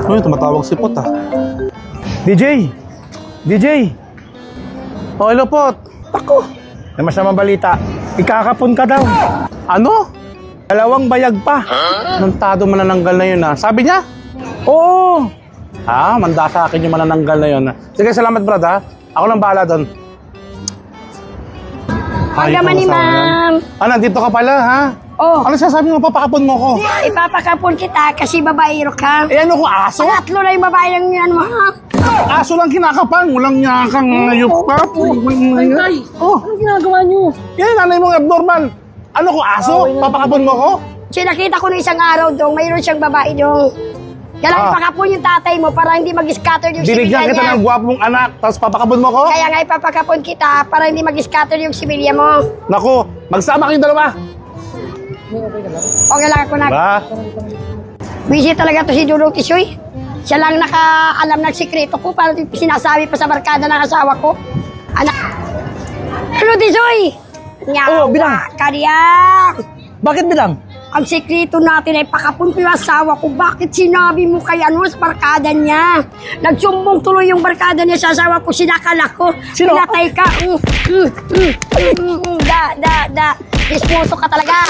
Uy, tumatawag si Pot DJ! DJ! Oh, hello Pot. Ako! May masamang balita. Ikakapon ka daw. Ano? 2 bayag pa. Mantado manananggal na yun Sabi niya? Oo! Manda sa akin yung manananggal na yun Sige, salamat brad Ako lang bahala doon. Huwag naman ni ma'am. Nandito ka pala Oh, Ano sasabi mo, papakapon mo ko? ipapakapon kita kasi babaero ka. Ano ko, aso? Pangatlo na yung babae lang yan mo, ha? Aso lang kinakapang, walang nyakang ngayop ka. Tay, anong ginagawa niyo? Yan, nanay mong abnormal. Ano ko, aso? Papakapon mo ko? Sinakita ko na isang araw dong, mayroon siyang babae dong. Kailangan ipakapon yung tatay mo para hindi mag-scatter yung Binigyan similya kita niya. ng gwapong anak, tapos papakapon mo ko? Kaya nga ipapakapon kita para hindi mag-scatter yung similya mo. Naku, magsama kayong dalawa. Okay lang ako na. Ba? Busy talaga to si Dudong Tisoy. Siya lang nakaalam ng sikreto ko para sinasabi pa sa barkada ng asawa ko. Anak. Ano Tisoy? Oh, Binang. Kariyak. Bakit bilang? Ang sekreto natin ay pakapun ko yung asawa ko. Bakit sinabi mo kay sa barkada niya? Nagsumbong tuloy yung barkada niya sa asawa ko. Sinakala ko. Sino? Pinatay ka. Dismoto ka talaga.